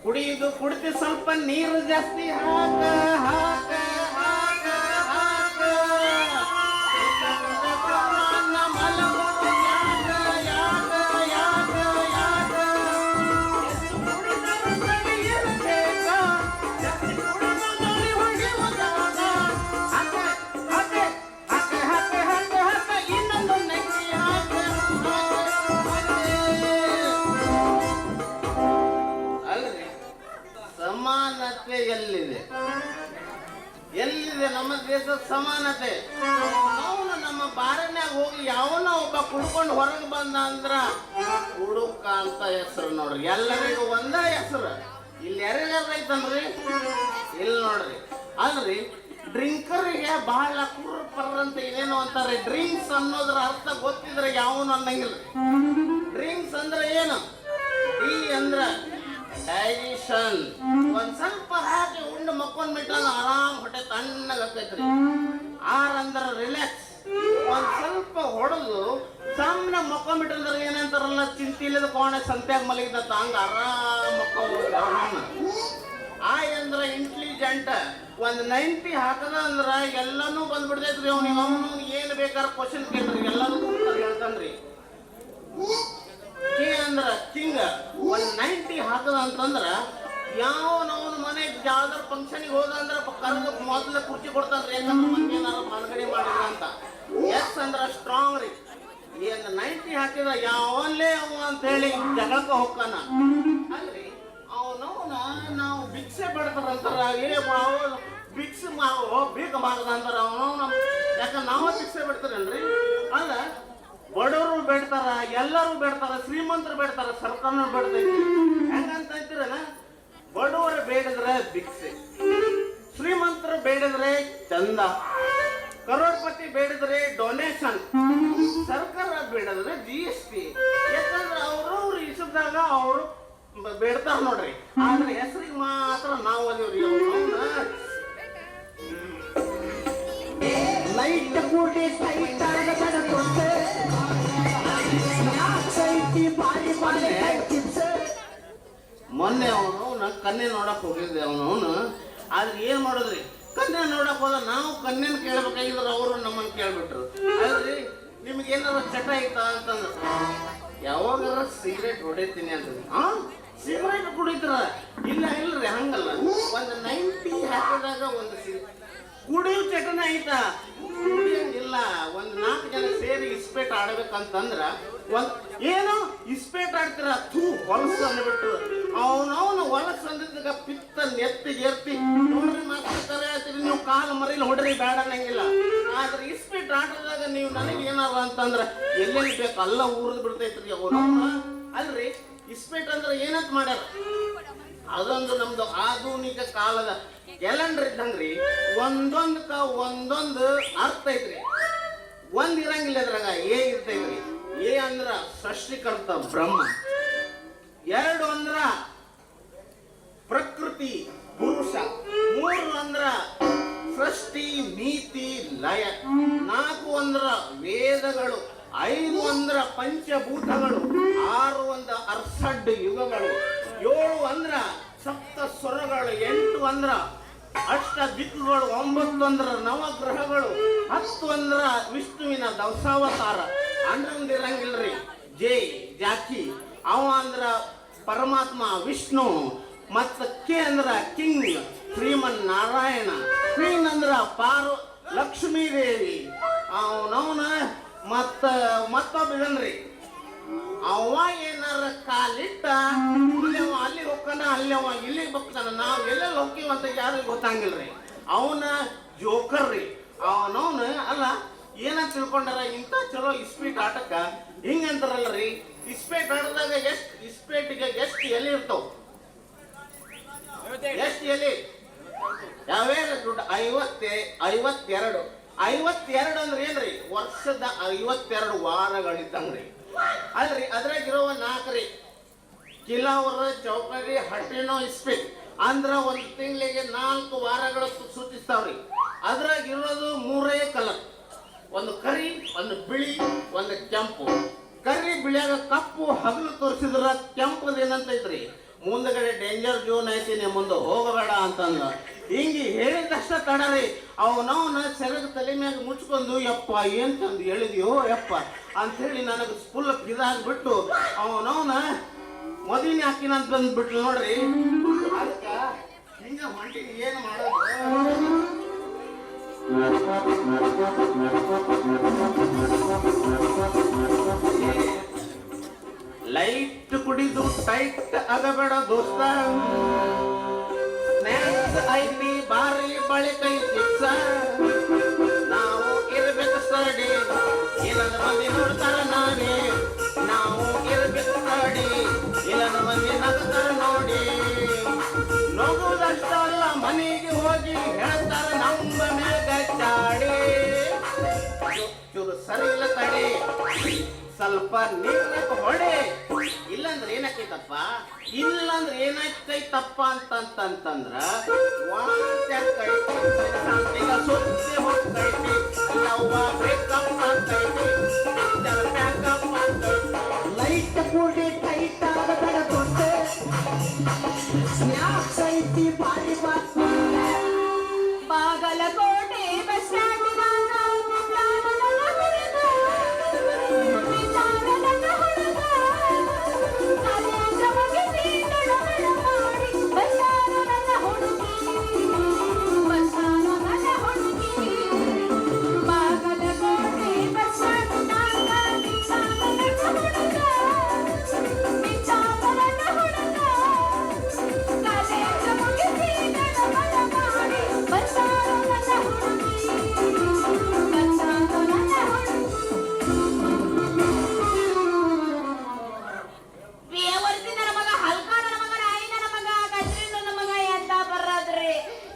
ಕುಡಿಯುದು ಕುಡಿದು ಸ್ವಲ್ಪ ನೀರು ಜಾಸ್ತಿ ಹಾಕ ಹಾಕ ಹಾಕ ಹಾಕ ಮಲಗುವುದು ಯಾಕ ಯಾಕ ಯಾಕ ಯಾಕ ಎಷ್ಟು ಕುಡಿದರೂ ಸರಿ ಇರಬೇಕ ಜಾಸ್ತಿ ಕುಡಿದು ನೋಡಿ ಹೊಡೆಯುವುದಾಗ ಹಾಕ ಹಾಕ ಹಾಕ ಹಾಕ ಹಾಕ ಹಾಕ ಇನ್ನೊಂದು ನೆಕ್ಕಿ ಹಾಕ ಅಲ್ರಿ ಸಮಾನತೆ ಎಲ್ಲಿದೆ ಎಲ್ಲಿದೆ ನಮ್ಮ ದೇಶದ ಸಮಾನತೆ ಅವನು ನಮ್ಮ ಬಾರನ್ಯಾಗ ಹೋಗಿ ಯಾವನ ಒಬ್ಬ ಕುಡ್ಕೊಂಡು ಹೊರಗೆ ಬಂದ ಅಂದ್ರ ಹುಡುಕ ಅಂತ ಹೆಸರು ನೋಡ್ರಿ ಎಲ್ಲರಿಗೂ ಒಂದ ಹೆಸರು ಇಲ್ಲಿ ಯಾರ್ಯಾರು ಐತನ್ರಿ ಇಲ್ಲಿ ನೋಡ್ರಿ ಅಲ್ರಿ ಡ್ರಿಂಕರಿಗೆ ಬಹಳ ಕುರ್ಪರ್ ಅಂತ ಏನೇನೋ ಅಂತಾರೆ ಡ್ರಿಂಕ್ಸ್ ಅನ್ನೋದ್ರ ಅರ್ಥ ಗೊತ್ತಿದ್ರೆ ಯಾವನು ಅನ್ನಂಗಿಲ್ಲ ಡ್ರಿಂಕ್ಸ್ ಅಂದ್ರೆ ಏನು ಡಿ ಅಂದ್ರ ಡೈಜೆಷನ್ ಒಂದ್ ಸ್ವಲ್ಪ ಹಾಕಿ ಉಂಡು ಮಕ್ಕೊಂಡ್ ಬಿಟ್ಟಾಗ ಆರಾಮ್ ಹೊಟ್ಟೆ ತಣ್ಣಗಾಕೈತ್ರಿ ಆರ್ ಅಂದ್ರ ರಿಲ್ಯಾಕ್ಸ್ ಒಂದ್ ಸ್ವಲ್ಪ ಹೊಡೆದು ಸಣ್ಣ ಮಕ್ಕೊಂಡ್ಬಿಟ್ಟಂದ್ರ ಏನಂತಾರಲ್ಲ ಚಿಂತಿಲ್ಲದ ಕೋಣೆ ಸಂತ್ಯಾಗ ಮಲಗಿದ ಹಂಗ ಆರಾಮ್ ಮಕ್ಕೊಂಡ್ ಆಯ್ ಅಂದ್ರ ಇಂಟೆಲಿಜೆಂಟ್ ಒಂದ್ 90 ಹಾಕದ ಅಂದ್ರ ಎಲ್ಲಾನು ಬಂದ್ಬಿಡ್ತೈತ್ರಿ ಅವ್ನಿಗೆ ಅವನು ಏನ್ ಬೇಕಾದ ಕ್ವಶನ್ ಕೇಳ್ರಿ ಎಲ್ಲದಕ್ಕೂ ಹೇಳ್ತಾನ್ರಿ ಕಿ ಅಂದ್ರ ಕಿಂಗ್ ಒಂದ್ 90 ಹಾಕದ ಅಂತಂದ್ರ ಯಾವನವನ ಮನೆಗೆ ಯಾವ್ದಾರ ಫಂಕ್ಷನ್ಗೆ ಹೋದ ಅಂದ್ರ ಕರೆದು ಮೊದಲ ಕುರ್ಚಿ ಕೊಡ್ತಾನ್ರಿ ಯಾಕಂದ್ರೆ ಮಂದಿ ಏನಾರ ಭಾಗಡೆ ಮಾಡಿದ್ರ ಅಂತ ಎಸ್ ಅಂದ್ರ ಸ್ಟ್ರಾಂಗ್ ರೀ ಏನ್ 90 ಹಾಕಿದ ಯಾವನ್ಲೇ ಅವ ಅಂತ ಹೇಳಿ ಜಗಳಕ್ಕ ಹೋಗ್ತಾನ ಅಲ್ರಿ ಅವನವನ ನಾವು ಭಿಕ್ಷೆ ಬೇಡ್ತಾರಂತಾರ ಭಿಕ್ಷೆ ಬೀಗ ಮಾಡದ ಅಂತಾರ ಅವನವನ ಯಾಕಂದ್ರೆ ನಾವ ಭಿಕ್ಷೆ ಬಿಡ್ತಾರಲ್ರಿ ಅಲ್ಲ ಬಡವರು ಬೇಡ್ತಾರ ಎಲ್ಲರೂ ಬೇಡ್ತಾರ ಶ್ರೀಮಂತರು ಬೇಡ್ತಾರ ಸರ್ಕಾರನೂ ಬೇಡ್ತೈತಿ ಹೆಂಗಂತ ಅಂತೀರನ ಬಡವರು ಬೇಡಿದ್ರೆ ಭಿಕ್ಷೆ ಶ್ರೀಮಂತರು ಬೇಡಿದ್ರೆ ಚಂದ ಕರೋಡ್ಪತಿ ಬೇಡಿದ್ರೆ ಡೊನೇಷನ್ ಸರ್ಕಾರ ಬೇಡಿದ್ರೆ GST ಯಾಕಂದ್ರೆ ಅವ್ರವ್ರು ಇಸದಾಗ ಅವರು ಬೇಡ್ತಾರ ನೋಡ್ರಿ ಆದ್ರೆ ಹೆಸರಿಗೆ ಮಾತ್ರ ನಾವು ಅದೀವ್ರಿ ಲೈಟ್ ಕೂಡಿ ಟೈಟ್ ಮೊನ್ನೆ ಅವನು ಕನ್ನೆ ನೋಡಕ್ ಹೋಗಿದ್ದೆ ಅವನು ಆದ್ರೆ ಏನ್ ಮಾಡೋದ್ರಿ ಕನ್ನೆ ನೋಡಕ್ ಹೋದ ನಾವು ಕನ್ನೆನ ಕೇಳ್ಬೇಕಾಗಿದ್ರೆ ಅವರು ನಮ್ಮನ್ನ ಕೇಳ್ಬಿಟ್ರು ಅಲ್ರಿ ನಿಮ್ಗೆ ಏನಾದ್ರು ಚಟ ಐತಾ ಅಂತಂದ್ರ ಯಾವಾಗಾರ ಸಿಗರೇಟ್ ಹೊಡಿತೀನಿ ಅಂತ ಸಿಗರೇಟ್ ಕುಡಿತಾರ ಇಲ್ಲ ಇಲ್ರಿ ಹಂಗಲ್ಲ ಒಂದು 90 ಹಾಕಿದಾಗ ಒಂದು ಕುಡಿಯೋ ಚಟನ ಐತಾ ಕುಡಿಯಂಗಿಲ್ಲ ಒಂದ್ 4 ಜನ ಸೇರಿ ಇಸ್ಪೇಟ್ ಆಡ್ಬೇಕಂತಂದ್ರ ಒಂದ್ ಏನೋ ಇಸ್ಪೇಟ್ ಆಡ್ತೀರ ಥೂ ಹೊಲಸು ಅಂದ್ಬಿಟ್ಟು ಅವನವನು ಹೊಲಸು ಅಂದಿದ್ದಾಗ ಪಿತ್ತ ನೆತ್ತಿಗೆ ಎತ್ತಿ ನೋಡ್ರಿ ಮಾತಾಡ್ತಾರೆ ಹೇಳ್ತೀರಿ ನೀವು ಕಾಲು ಮರಿಲಿ ಹೊಡ್ರಿ ಬೇಡ ಅನ್ನಂಗಿಲ್ಲ ಆದ್ರೆ ಇಸ್ಪೇಟ್ ಆಟದಾಗ ನೀವು ನನಗೆ ಏನಾರ ಅಂತಂದ್ರ ಎಲ್ಲೆಲ್ಲಿ ಬೇಕು ಅಲ್ಲ ಊರಿದ್ ಬಿಡ್ತೈತ್ರಿ ಅವನವನ ಅಲ್ರಿ ಇಸ್ಪೇಟ್ ಅಂದ್ರೆ ಏನಂತ ಮಾಡ್ಯಾರ ಅದೊಂದು ನಮ್ದು ಆಧುನಿಕ ಕಾಲದ ಕ್ಯಾಲೆಂಡರ್ ಇದ್ದಂಗ್ರಿ ಒಂದೊಂದಕ್ಕ ಒಂದೊಂದು ಅರ್ಥ ಐತ್ರಿ ಒಂದ್ ಇರಂಗಿಲ್ಲ ಅದ್ರಾಗ ಏ ಇರ್ತೈತ್ರಿ ಏ ಅಂದ್ರ ಸೃಷ್ಟಿಕರ್ತ ಬ್ರಹ್ಮ 2 ಅಂದ್ರ ಪ್ರಕೃತಿ ಪುರುಷ 3 ಅಂದ್ರ ಸೃಷ್ಟಿ ನೀತಿ ಲಯ 4 ಅಂದ್ರ ವೇದಗಳು 5 ಅಂದ್ರ ಪಂಚಭೂತಗಳು 6 ಅಂದ್ರ ಅರ್ಸಡ್ ಯುಗಗಳು 7 ಅಂದ್ರ ಸಪ್ತ ಸ್ವರಗಳು 8 ಅಂದ್ರ ಅಷ್ಟ ದಿಕ್ಕುಗಳು 9 ಅಂದ್ರ ನವಗ್ರಹಗಳು 10 ಅಂದ್ರ ವಿಷ್ಣುವಿನ ದಶಾವತಾರ ಅಂದ್ರಂದ್ ಇರಂಗಿಲ್ರಿ ಜಾಕಿ ಅವ ಅಂದ್ರ ಪರಮಾತ್ಮ ವಿಷ್ಣು ಮತ್ತ ಕೆ ಅಂದ್ರ ಕಿಂಗ್ ಶ್ರೀಮನ್ ನಾರಾಯಣ ಕ್ವೀನ್ ಅಂದ್ರ ಲಕ್ಷ್ಮೀ ದೇವಿ ಅವನವನ ಮತ್ತೊಬ್ಬನ್ರಿ ಅವ ಏನಾರ ಕಾಲಿಟ್ಟ ಅಲ್ಲಿ ಹೋಗ್ತಾನ ಅಲ್ಲಿ ಅವ ಇಲ್ಲಿಗೆ ಹೋಗ್ತಾನ ನಾವ್ ಎಲ್ಲೆಲ್ಲಿ ಹೋಗ್ತೀವಿ ಅಂತ ಯಾರಿಗೂ ಗೊತ್ತಾಗಿಲ್ರಿ ಅವನ ಜೋಕರ್ ರೀ ಅವನವನ ಅಲ್ಲ ಏನಂತ ತಿಳ್ಕೊಂಡಾರ ಇಂಥ ಚಲೋ ಇಸ್ಪೀಟ್ ಆಟಕ್ಕ ಹಿಂಗಂತಾರಲ್ರಿ ಇಸ್ಪೇಟ್ ಆಟದಾಗ ಇಸ್ಪೇಟಿಗೆ ಎಷ್ಟು ಎಲೆ ಇರ್ತಾವ ಎಷ್ಟು ಎಲೆ ಯಾವ್ಯಾವ ದುಡ್ಡು 52 ಅಂದ್ರೆ ಏನ್ರಿ ವರ್ಷದ 52 ವಾರಗಳಿದ್ದಂಗ್ರಿ ಅಲ್ರಿ ಅದ್ರಾಗಿರೋ 4 ರೀ ಕಿಲಾವರ ಚೌಕಡಿ ಹಟ್ಟಿನೋ ಇಸ್ಪೇಟ್ ಅಂದ್ರ ಒಂದು ತಿಂಗಳಿಗೆ 4 ವಾರಗಳು ಸೂಚಿಸ್ತಾವ್ರಿ ಅದ್ರಾಗಿರೋದು 3 ಕಲರ್ ಒಂದು ಕರಿ ಒಂದು ಬಿಳಿ ಒಂದು ಕೆಂಪು ಕರಿ ಬಿಳಿಯಾಗ ಕಪ್ಪು ಹಗಲು ತೋರಿಸಿದ್ರ ಕೆಂಪದ ಏನಂತ ಐತ್ರಿ ಮುಂದಗಡೆ ಡೇಂಜರ್ ಜೋನ್ ಐತಿ ನೀ ಮುಂದೆ ಹೋಗಬೇಡ ಅಂತಂದ. ಹಿಂಗೆ ಹೇಳಿದಷ್ಟ ತಡರಿ ಅವನವನ ಸೆರಗ ತಲೆ ಮ್ಯಾಗ ಮುಚ್ಕೊಂಡು ಯಪ್ಪ ಏನ್ ತಂದು ಹೇಳಿದ್ಯೋ ಯಪ್ಪ ಅಂಥೇಳಿ ನನಗೆ ಫುಲ್ ಇದಾಗ್ಬಿಟ್ಟು ಅವನವನ ಮದುವೆ ಹಾಕಿನಂತ ಬಂದ್ಬಿಟ್ಲು ನೋಡ್ರಿ. ಅದಕ್ಕೆ ಹಿಂಗ ಹೊಂಟಿಗೆ ಏನು ಮಾಡೋದು? ಲೈಟ್ ಕುಡಿದು ಟೈಟ್ ಆಗಬೇಡ ದೋಸ್ತ, ಸ್ನ್ಯಾಕ್ಸ್ ಐತಿ ಬಾರಿ ಬಳಿಕೈ ಫಿಕ್ಸ. ನಾವು ಇರ್ಬೇಕು ಸ್ಟಡಿ, ಇಲ್ಲದ ಮಂದಿ ನೋಡ್ತಾರ ನಾವೇ. ನಾವು ಇರ್ಬೇಕು ಸ್ಟಡಿ, ಇಲ್ಲದ ಮಂದಿ ನಗ್ತಾರ ನೋಡಿ. ನೋಗುವುದಷ್ಟಲ್ಲ ಮನೆಗೆ ಹೋಗಿ ಹೇಳ್ತಾರ ನಮ್ಮ ಮ್ಯಾಗ ಚಾಡಿ. ಚೂರು ಸರಿ ಇಲ್ಲ ತಡಿ, ಸ್ವಲ್ಪ ನೀರ್ಬೇಕು ಹೊಡೆ. ಇಲ್ಲಂದ್ರೆ ಏನಾಕೈತಪ್ಪ, ಇಲ್ಲಂದ್ರೆ ಏನಾಕೈತಪ್ಪ ಅಂತಂತಂದ್ರ ಶಾಂತಿಗ ಸುತ್ತಿ ಹೋಗ್ತೈತಿ, ಲವ್ವ ಬ್ರೇಕಪ್ ಅಂತೈತಿ, ಪ್ಯಾಕಪ್ ಅಂತೈತಿ. ಲೈಟ್ ಕೂಡಿ ಟೈಟ್ ಆಗಬೇಡ ದೋಸ್ತ, ಸ್ನ್ಯಾಕ್ಸ್ ಐತಿ ಬಾರಿ ಬಾಗಲಕೋಟೆ ಬಸ್ ಸ್ಟ್ಯಾಂಡ್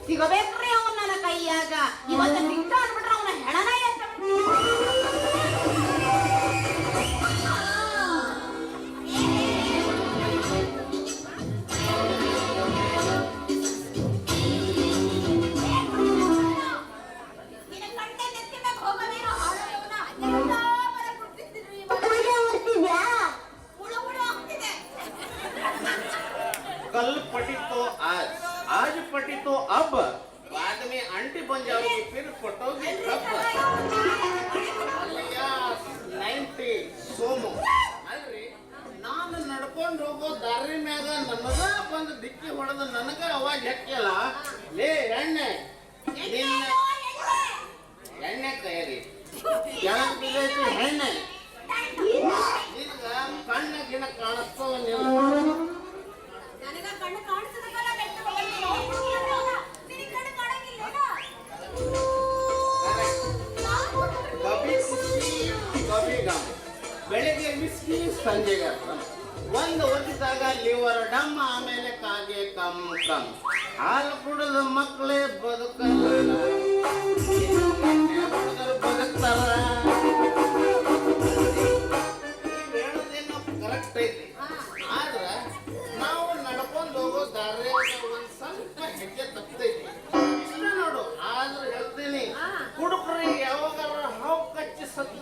ಸಿಗಬೇಕ್ರಿ ಅವನ್ ನನ್ನ ಕೈಯಾಗ. ಇವತ್ತ ಸಿಗ್ತ ಅಂದ್ಬಿಟ್ರೆ ಅವನ ಹೆಣನ कल पटी तो आज पटी तो अब, बाद में आंटी बन जाओगी फिर पटोगी कब. 90 ಸೋಮು ಅಲ್ರಿ, ನಾನು ನಡ್ಕೊಂಡು ಹೋಗೋ ದಾರಿ ಮ್ಯಾಗ ನನಗ ಬಂದು ಡಿಕ್ಕಿ ಹೊಡೆದು ನನಗ ಅವಾಜ್ ಹಾಕ್ಯಲ್ಲ, ಲೇ ಎಣ್ಣೆ ನಿನ್ನ ಎಣ್ಣೆ ಕೈರಿ ಕೆಳಗೆ ಬಿದ್ದೈತಿ ಎಣ್ಣೆ. ನಿನಗ ಕಣ್ಣ ಗಿಣ ಕಾಣಿಸ್ತೋ ನನಗ ಕಣ್ಣು ಕಾಣಿಸದಕ್ಕಲ್ಲ ಬೆಟ್ಟ ಕಣ್ಣು ಕಾಣಂಗಿಲ್ಲ. ಕಬಿ ಖುಷಿ ಕಬಿ ಗಮ್. ಬೆಳಿಗ್ಗೆ ಬಿಸ್ಕಿ ಸಂಜೆಗೆ ಒಂದು ಒದಿದಾಗ ಲಿವರ್ ಡಮ್, ಆಮೇಲೆ ಕಾಗೆ ಕಮ್ ಕಮ್. ಹಾಲು ಕುಡಿದ ಮಕ್ಕಳೇ ಬದುಕಲ್ಲ, ಹುಡುಗರು ಬದುಕ್ತಾರ. ನೀವು ಹೇಳೋದೇನೋ ಕರೆಕ್ಟ್ ಐತಿ, ಆದ್ರ ನಾವು ನಡ್ಕೊಂಡು ಹೋಗೋ ದಾರಿ ಒಂದ್ ಸ್ವಲ್ಪ ಹೆಜ್ಜೆ ತಪ್ಪೈತಿ ಇಷ್ಟ ನೋಡು. ಆದ್ರೆ ಹೇಳ್ತೀನಿ, ಹುಡುಗರು ಯಾವಾಗಾರ ಹಾವು ಕಚ್ಚಿ ಸತ್ತು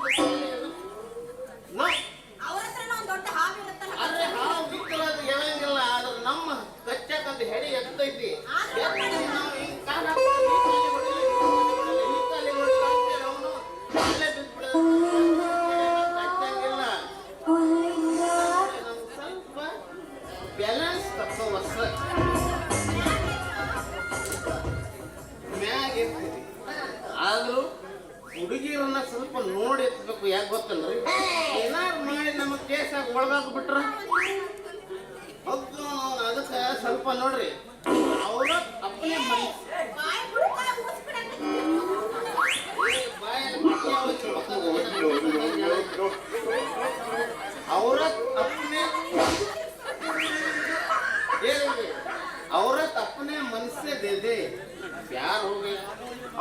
ಅವ್ರ ಹತ್ರ ಒಂದ್ ದೊಡ್ಡ ಹಾವು ಇರುತ್ತಲ್ಲ, ಆದ್ರೆ ಹಾವು ಬಿತ್ತಲದು ಹೇಳಂಗಿಲ್ಲ. ಆದ್ರೆ ನಮ್ಮ ಕಚ್ಚಕಂತ ಹೆಡಿ ಎತ್ತೈತಿ. ನಾವು ಹಿಂಗ್ ಕಾಲ ಅವನು ಅಲ್ಲೇ ಬಿದ್ಬಿಡೋದು ಕಚ್ಚಂಗಿಲ್ಲ. ಸ್ವಲ್ಪ ಬ್ಯಾಲೆನ್ಸ್ ತಪ್ಪೋ ವರ್ಷ ಮ್ಯಾಗ ಇರ್ತೀವಿ. ಆದ್ರೂ ಹುಡುಗಿರನ್ನ ಸ್ವಲ್ಪ ನೋಡಿ ಎತ್ತಬೇಕು. ಯಾಕೆ ಗೊತ್ತಲ್ರಿ, ಏನಾರು ಮಾಡಿ ನಮಗ್ ಕೇಸಾಗ ಒಳಗಾಗ್ಬಿಟ್ರ ಅದಕ್ಕೆ ಸ್ವಲ್ಪ ನೋಡ್ರಿ. ಅವರ ಅಪ್ಪನೇ औरत अपने औरत अपने मन से दे दे, प्यार हो गया,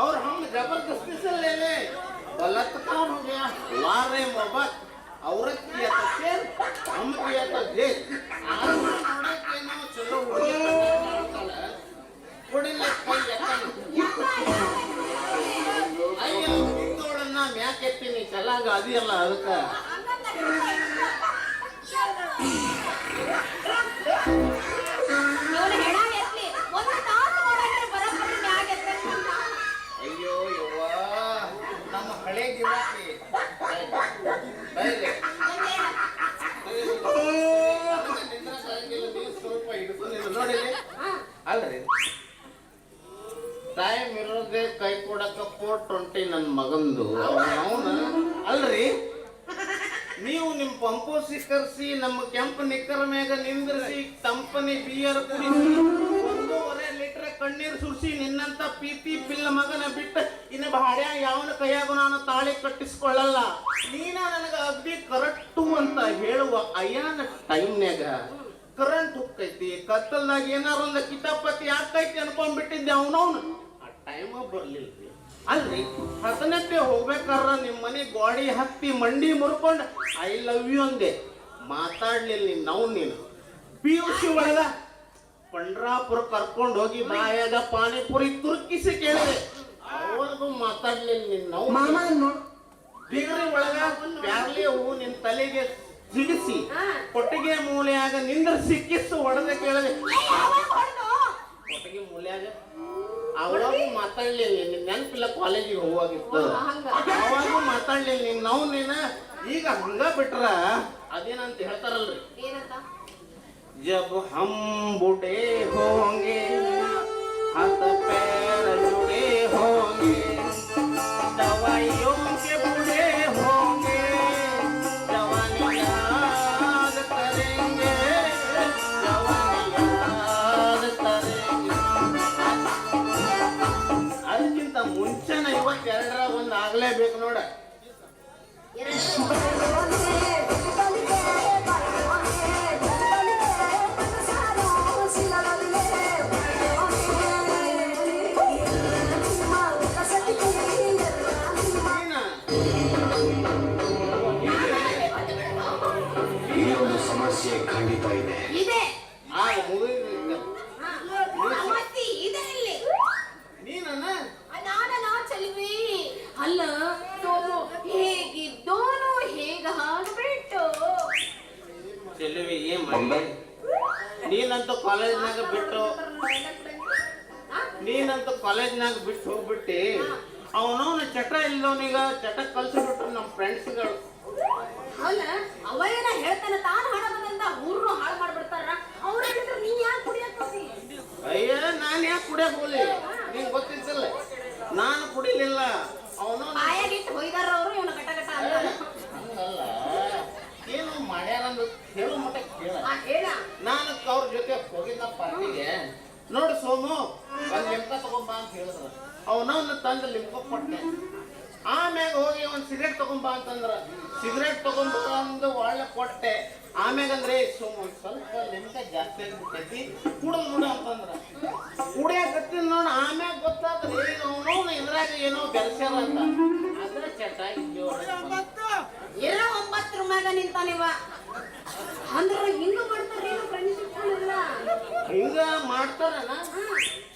और हम जबरदस्ती से ले ले, बलात्कार हो गया, वारे मोहब्बत. औरत किया तो शेर, हम किया तो जेल. चलो ಅಯ್ಯೋ ಕಿತ್ತೋಡನ್ನ ಮ್ಯಾಕೆತ್ತೀನಿ ಚಲಾಗ ಅದಿಯಲ್ಲ ಅದಕ್ಕೆ ಅಲ್ರಿ ಟೈಮ್ ಇರೋದೇ ಕೈ ಕೊಡಕ 420 ನನ್ನ ಮಗಂದು ಅವನ ಅಲ್ರಿ ನೀವು ನಿಮ್ಮ ಪಂಪು ಸಿಕ್ಕರ್ಸಿ ನಮ್ಮ ಕೆಂಪು ನಿಕ್ಕರ ಮ್ಯಾಗ ನಿಂದ್ರಿಸಿ ತಂಪನಿ ಬಿಯರ್ ಕುಡಿಸಿ 1.5 ಲೀಟರ್ ಕಣ್ಣೀರು ಸುರಿಸಿ ನಿನ್ನಂತ ಪೀತಿ ಪಿಲ್ಲ ಮಗನ ಬಿಟ್ಟು ಇನ್ನು ಬಾಡ್ಯ ಯಾವನ ಕೈಯಾಗೂ ನಾನು ತಾಳಿ ಕಟ್ಟಿಸ್ಕೊಳ್ಳಲ್ಲ ನೀನ ನನಗೆ ಅಗ್ದಿ ಕರೆಕ್ಟು ಅಂತ ಹೇಳುವ ಅಯ್ಯಾನ ಟೈಮ್ನ್ಯಾಗ ಕರೆಂಟ್ ಹೋಗ್ತೈತಿ ಕತ್ತಲ್ದಾಗ ಏನಾರ ಒಂದು ಕಿತಾಪತಿ ಆಗ್ತೈತಿ ಅನ್ಕೊಂಡ್ಬಿಟ್ಟಿದ್ದೆ ಅವನವನು ಆ ಟೈಮ ಬರ್ಲಿಲ್ಲ ಅಲ್ರಿ ಹಸನಕ್ಕೆ ಹೋಗ್ಬೇಕಾರ ನಿಮ್ಮ ಮನೆ ಗೋಡಿ ಹತ್ತಿ ಮಂಡಿ ಮುರ್ಕೊಂಡು ಐ ಲವ್ ಯು ಅಂದೆ ಮಾತಾಡ್ಲಿಲ್ಲ ನೀನು PUC ಒಳಗ ಪಂಡ್ರಾಪುರ ಕರ್ಕೊಂಡು ಹೋಗಿ ಬಾಯಾಗ ಪಾನಿಪುರಿ ತುರ್ಕಿಸಿ ಕೇಳಿದೆ ಅವಾಗೂ ಮಾತಾಡ್ಲಿಲ್ಲ ನಾವು ಡಿಗ್ರಿ ಒಳಗ ಬ್ಯಾರ್ಲಿ ಹೂವು ನಿನ್ ತಲೆಗೆ ಸಿಗಿಸಿ ಕೊಟ್ಟಿಗೆ ಮೂಲೆಯಾಗ ನಿಂದ್ರಿಸಿ ಕಿಸ್ಸು ಹೊಡೆದ ಕೇಳಿದೆ ಕೊಟ್ಟಿಗೆ ಮೂಲೆಯಾಗ ಅವಾಗೂ ಮಾತಾಡ್ಲಿಲ್ಲ ನಿನ್ ನೆನಪಿಲ್ಲ ಕಾಲೇಜಿಗೆ ಹೋಗಿತ್ತು ಅವಾಗೂ ಮಾತಾಡ್ಲಿಲ್ಲ ನೀನ ಈಗ ಹಂಗ ಬಿಟ್ರ ಅದೇನಂತ ಹೇಳ್ತಾರಲ್ರಿ जब हम बूढ़े होंगे हाथ पैर जुड़े होंगे दवाइयों के बूढ़े होंगे जवानी याद करेंगे ಅದಕ್ಕಿಂತ ಮುಂಚೆನ 52ರ ಒಂದು ಆಗ್ಲೇಬೇಕು ನೋಡ ಸಮಸ್ಯೆ ಖಂಡಿತ ಇದೆ ಅಲ್ಲ ಹೇಗಿದ್ದೋನು ಹೇಗಾಗ್ಬಿಟ್ಟು ಚೆಲುವಿ ಏನ್ ಮಾಡಿ ನೀನಂತೂ ಕಾಲೇಜ್ನಾಗ ಬಿಟ್ಟು ಹೋಗ್ಬಿಟ್ಟಿ ಅವನವನ ಚಟ ಇಲ್ಲವನೀಗ ಚಟ ಕಲ್ಸಿಬಿಟ್ರು ನಮ್ಮ ಫ್ರೆಂಡ್ಸ್ಗಳು ಅಲ್ಲ ಅವ ಏನ ಹೇಳ್ತಾನ ತಾನು ಹಣ ಬಂದಂತ ಊರ್ನು ಹಾಳು ಮಾಡ್ಬಿಡ್ತಾರ ಅವ್ರ ಹೇಳಿದ್ರು ನೀನ್ ಯಾಕೆ ಕುಡಿಯಕ್ ಹೋಗಿ ಅಯ್ಯ ನಾನು ಯಾಕೆ ಕುಡಿಯಕ್ ಹೋಗ್ಲಿ ನಿಂಗೆ ಗೊತ್ತಿದ್ದಿಲ್ಲ ನಾನು ಕುಡಿಲಿಲ್ಲ ಅವನು ಬಾಯಾಗಿಟ್ಟು ಹೊಯ್ದಾರ ಅವರು ಇವನು ಗಟ ಗಟ ಅಂತ ಹಂಗಲ್ಲ ಏನು ಮಾಡ್ಯಾರಂದು ಹೇಳು ಮಟ್ಟ ಹೇಳ ನಾನು ಅವ್ರ ಜೊತೆ ಹೋಗಿದ್ದ ಪಾರ್ಟಿಗೆ ನೋಡು ಸೋಮು ಒಂದು ಲಿಂಕ ತಗೊಂಬ ಅಂತ ಹೇಳಿದ್ರು ಅವನವನ್ನ ತಂದು ಲಿಂಕ ಕೊಟ್ಟೆ ಆಮ್ಯಾಗ ಹೋಗಿ ಒಂದು ಸಿಗರೇಟ್ ತಗೊಂಬ ಅಂತಂದ್ರ ಸಿಗರೇಟ್ ತಗೊಂಡು ಒಳ್ಳೆ ಕೊಟ್ಟೆ ಆಮ್ಯಾಗ ಅಂದ್ರೆ ಸೋಮು ಸ್ವಲ್ಪ ಲಿಂಕ ಜಾಸ್ತಿ ಆಗಿಬಿಟ್ಟೈತಿ ಕುಡಿದು ಅಂತಂದ್ರ ಕುಡಿಯಾಕತ್ತೀನಿ ನೋಡು ಆಮ್ಯಾಗ ಗೊತ್ತಾದ್ರಿ ಅವನವನು ಇದ್ರಾಗ ಏನೋ ಬೆಳೆಸ್ಯಾರ ಅಂತ ಅದ್ರ ಚಟ ಇರೋ 9 ಮ್ಯಾಗ ನಿಂತಾನಿವ ಅಂದ್ರ ಹಿಂಗ ಮಾಡ್ತಾರ ಫ್ರೆಂಡ್ಶಿಪ್ ಇಲ್ಲ ಹಿಂಗ ಮಾಡ್ತಾರನ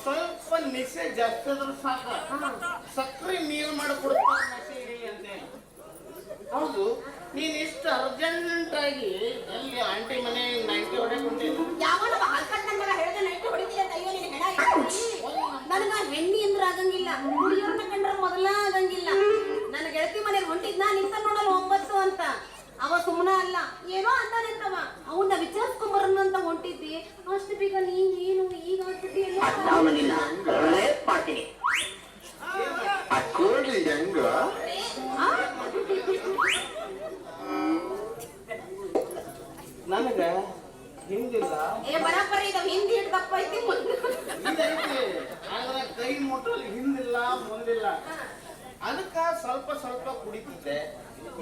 ಸ್ವಲ್ಪ ನಿಶೆ ಜಾಸ್ತಿ ಆದ್ರೂ ಸಾಕ ಸಕ್ಕರೆ ನೀರು ಮಾಡಿ ಕೊಡ್ತಾರೆ ನಶೆ ಇಡಿ ಅಂತೇಳಿ ಹೌದು ನೀನ್ ಇಷ್ಟು ಅರ್ಜೆಂಟ್ ಆಗಿ ಎಲ್ಲಿ ಆಂಟಿ ಮನೆ 90 ಹೊಡೆಕೊಂಡಿದ್ದು ಯಾವನ ಹಲ್ಕಟ್ ನನ್ನ ಮಗ ಹೇಳ್ದೆ 90 ಹೊಡಿತೀಯ ಅಂತ ಅಯ್ಯೋ ನೀನು ಹೆಣ ನನಗ ಹೆಣ್ಣಿ ಅಂದ್ರ ಆಗಂಗಿಲ್ಲ ಹುಡುಗಿಯರ್ನ ಕಂಡ್ರ ಮೊದಲ ಆಗಂಗಿಲ್ಲ ನನ್ನ ಗೆಳತಿ ಮನೆಗೆ ಹೊಂಟಿದ್ನ ನಿಂತ ನೋಡಲ್ಲ 9 ಅಂತ ಅವ ಸುಮ್ಮನ ಅಲ್ಲ ಏನೋ ಅಂತಾನೆಂತವ ಅವನ್ನ ವಿಚಾರಿಸ್ಕೊಂಬರನ್ನ ಅಂತ ಹೊಂಟಿದ್ದಿ ಅಷ್ಟು ಬೇಗ ನೀನ್ ಏನು ಈಗ ಮಾಡ್ತೀನಿ ಹೆಂಗ ನನಗ ಹಿಂದಿಲ್ಲ ಬರಾಬರಿ ಇದು ಹಿಂದಿ ಹಿಡ್ ದಪ್ಪ ಐತಿ ಆದ್ರೆ ಕೈ ಮುಟ್ಟಲ್ಲಿ ಹಿಂದಿಲ್ಲ ಮುಂದಿಲ್ಲ ಅದಕ್ಕ ಸ್ವಲ್ಪ ಸ್ವಲ್ಪ ಕುಡಿತಿದ್ದೆ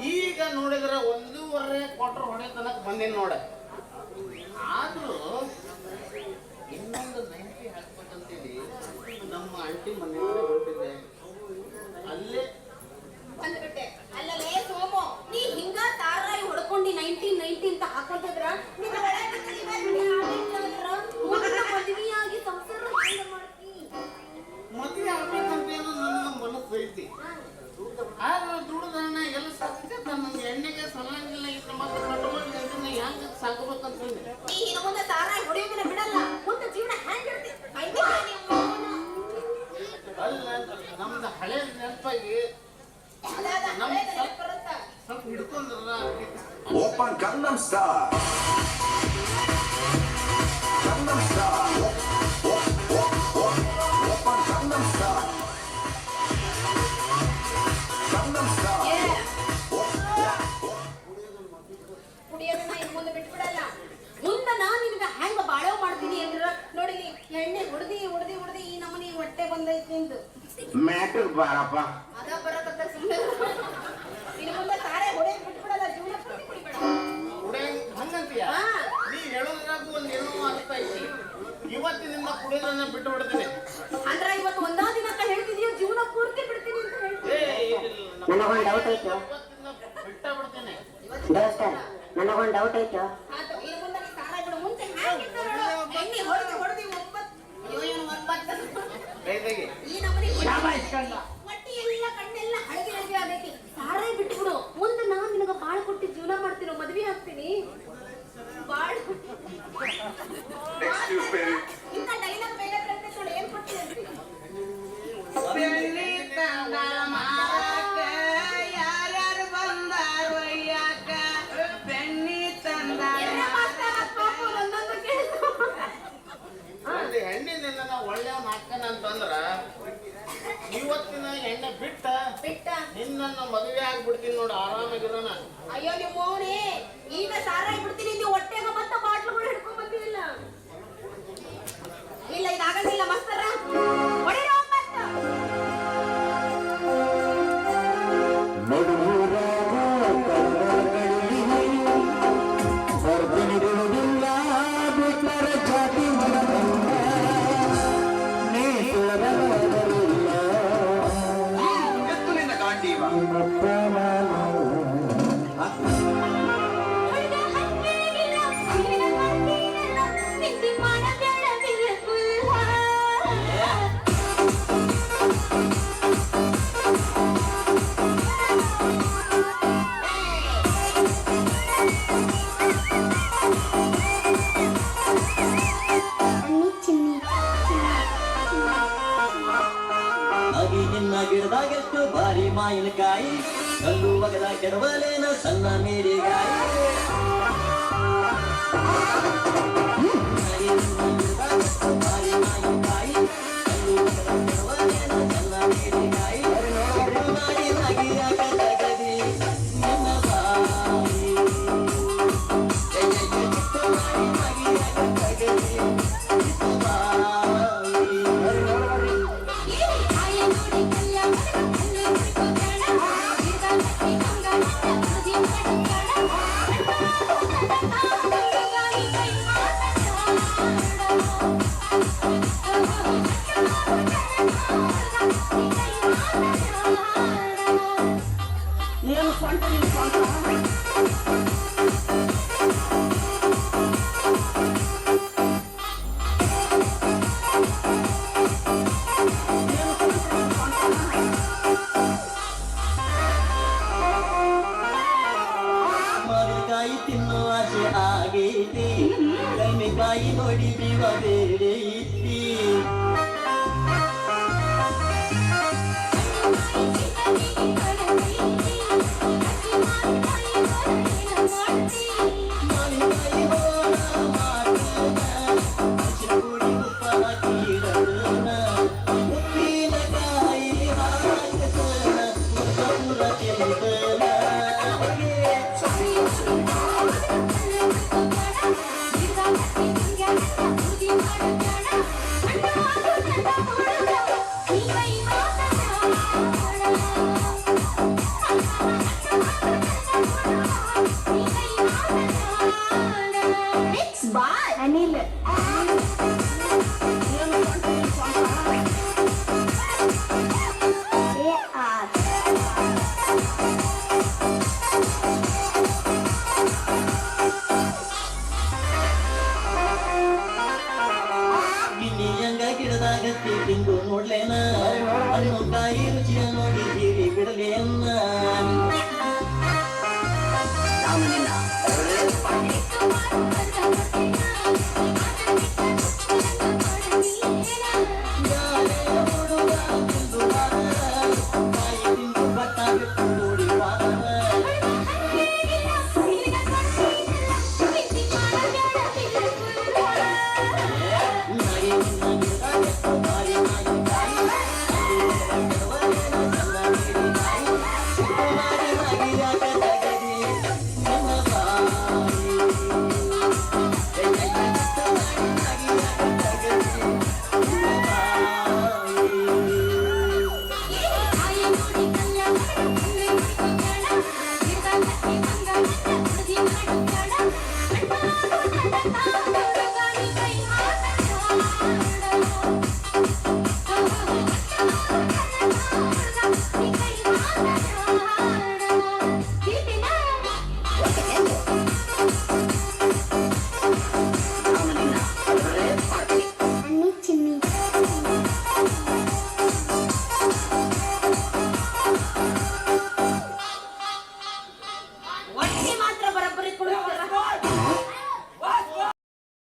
ಈಗ ನೋಡಿದ್ರೆ 1.5 ಕ್ವಾರ್ಟರ್ ಹೊಡೆ ತನಕ ಬಂದೇನು ನೋಡ ಆದ್ರೂ ಇನ್ನೊಂದು 90 ಹಾಕ್ಬೇಕಂತೇಳಿ ನಮ್ಮ ಆಂಟಿ ಮನೆ ಹೊಂಟಿದ್ದೆ ಅಲ್ಲೇ ಬಂದ್ಬಿಟ್ಟೆ ಅಲ್ಲಲೇ ಸೋಮು ನೀ ಹಿಂಗ ತಾರಾಯಿ ಹೊಡ್ಕೊಂಡಿ 90 ಅಂತ ಹಾಕೊಂತಿದ್ರ ಮದುವೆಯಾಗಿ ಸಂಸಾರ ಹೆಂಗ ಮಾಡ್ತಿ ಮದುವೆ ಆಗ್ಬೇಕಂತ ಏನೋ ನನ್ನ ಮನಸ್ಸು ಐತಿ ಆದ್ರೆ ದುಡ್ದಣ್ಣ ಎಲ್ಲ ಸಾಕತ್ತೆ ನನಗೆ ಎಣ್ಣೆಗೆ ಸಲ್ಲಂಗಿಲ್ಲ ಇತ್ತು ಮತ್ತೆ ಕಟ್ಟುಮಟ್ಟಿ ಅದನ್ನ ಹೆಂಗೆ ಸಾಕಬೇಕಂತ ನೀ ಇನ್ನು ಮುಂದೆ ತಾರಾಯಿ ಹೊಡೆಯೋದನ್ನ ಬಿಡಲ್ಲ ಮುಂದೆ ಜೀವನ ಹೆಂಗಿರ್ತಿ ಅಲ್ಲ ನಮ್ದು ಹಳೆ ನೆನಪಾಗಿ ಸ್ವಲ್ಪ ಹಿಡ್ಕೊಂಡ್ರಲ್ಲ ಓಪನ್ ಗಂಗಂ ಸ್ಟಾರ್ ಬಟ್ಟೆ ಬಂದೈತಿ ನಿಂದು ಮ್ಯಾಟ್ರ್ ಬಾರಪ್ಪ. ಅದ ಬರಕತ್ತ ಸುಮ್ಮನೆ ಇನ್ನು ಮುಂದೆ ಸಾರೆ ಹೊಡೆಯಕ್ ಬಿಟ್ಬಿಡಲ್ಲ ಜೀವನ ಪೂರ್ತಿ ಕುಡಿಬೇಡ ಹಂಗಂತೀಯ? ನೀ ಹೇಳೋದ್ರಾಗೂ ಒಂದು ಏನೋ ಅರ್ಥ ಐತಿ. ಇವತ್ತಿನಿಂದ ಕುಡಿಯೋದನ್ನ ಬಿಟ್ಟು ಬಿಡ್ತೀನಿ. ಅಂದ್ರ ಇವತ್ತು ಒಂದಾ ದಿನಕ್ಕ ಹೇಳ್ತಿದೀಯ ಜೀವನ ಪೂರ್ತಿ ಬಿಡ್ತೀನಿ ಅಂತ ಹೇಳ್ತೀನಿ. ನನಗೊಂದು ಡೌಟ್ ಐತು ಇವತ್ತಿಂದ ಬಿಟ್ಟ ಬಿಡ್ತೀನಿ. ದೋಸ್ತ, ನನಗೊಂದು ಡೌಟ್ ಐತು. ಆತು ಇನ್ನು ಮುಂದೆ ನೀ ಸಾರೆ ಬಿಡು. ಮುಂಚೆ ಹ್ಯಾಂಗಿತ್ತು ನೋಡು, ಎಣ್ಣೆ ಹೊಡೆದು ಕೈದಾಗಿ ಈ ನಮ್ಮನೆ ಹೊಟ್ಟಿ ಎಲ್ಲ ಕಣ್ಣೆಲ್ಲ ಹಳದಿ ಹಳದಿ ಆಗೈತಿ. ಸಾರೇ ಬಿಟ್ಬಿಡು. ಮುಂದೆ ನಾನ್ ನಿನಗ ಬಾಳ್ ಕೊಟ್ಟು ಜೀವನ ಮಾಡ್ತೀನೋ, ಮದ್ವೆ ಆಗ್ತೀನಿ. ಬಾಳ್ ಇಂಥ ಡೈಲಾಗ್ ಬೇಗ ಕೇಳ್ತೈತೆ ನೋಡಿ, ಏನ್ ಕೊಡ್ತೀನಿ ಅಂತೀವಿ? ಬೆಳ್ಳಿ ತಂದ ಮಾರಕ ಯಾರ್ಯಾರು ಬಂದಾರ ಒಯ್ಯಾಕ, ಬೆಣ್ಣಿ ತಂದ ಎಣ್ಣೆ ಮಾಸ್ತರ ಪಾಪು ನನ್ನನ್ನು ಕೇಳ್ತು. ಒಂದು ಹೆಣ್ಣಿನಿಂದ ನಾವು ಒಳ್ಳೆಯವನ್ ಹಾಕನ ಅಂತಂದ್ರ ಇವತ್ತಿನ ಎಣ್ಣೆ ಬಿಟ್ಟ ನಿನ್ನನ್ನು ಮದುವೆ ಆಗ್ಬಿಡ್ತೀನಿ ನೋಡು, ಆರಾಮಾಗಿರೋಣ. ಅಯ್ಯೋ ನಿಮ್ಮ ಮೌನಿ, ಈಗ ಸಾರಾಯಿ ಬಿಡ್ತೀನಿ ನೀವು ಹೊಟ್ಟೆಗ ಮತ್ತ ಬಾಟ್ಲುಗಳು ಹಿಡ್ಕೊಂಡ್ ಬಂದಿಲ್ಲ. ಇಲ್ಲ ಇದಾಗಂಗಿಲ್ಲ ಮಾಸ್ತರ, ಹೊಡಿರೋ ಮತ್ತ. ಎತ್ತು ನಿನ್ನ ಗಾಂಡೀವ. ಗಿಡದಾಗೆಷ್ಟು ಭಾರಿ ಮಾವಿನಕಾಯಿ, ಕಲ್ಲು ಒಗದ ಕೆಡವಲೇನ ಸಣ್ಣ ಮೇರಿಗಾಯಿ. ಭಾರಿ ಮಾವಿನಕಾಯಿ, ಕಲ್ಲು ಒಗದ ಕೆಡವಲೇನ ಸಣ್ಣ ಮೇರಿಗಾಯಿ. ಮಾಡಿ ನಗಿಯಾಕ ತಗದಿ ನಿನ್ನ ಬಾಯಿ, ಮಾಡಿ ನಗಿಯಾಕ ತಗದಿ ನಿನ್ನ ಬಾಯಿ. ಏನು ಸ್ವಂತ ನೀನು ಸ್ವಂತ ಮಾವಿನಕಾಯಿ ತಿನ್ನೋ ಆಸೆ ಆಗೈತಿ, ಕೈಮೆಕಾಯಿ ನೋಡಿ ಜೀವ ಬೇಡೈತಿ. ಮಾವಿನಕಾಯಿ ಹೋಳ ಮಾಡೋಣ, ಹಸಿರುಗುಡಿ ತುಪ್ಪ ಹಾಕಿಡೋಣ, ಉಪ್ಪಿನಕಾಯಿ ಹಾಕಸೋಣ, ಪೂರ ತಿಂದನ. ಅನಿಲ್ ಗಿಣಿಯಂಗ ಗಿಡದಾಗ ತಿಂದು ನೋಡ್ಲೇನ, ಹಣ್ಣು ಕಾಯಿ ರುಚಿಯ ನೋಡಿ ಜೀವಿ ಬಿಡಲೇನ.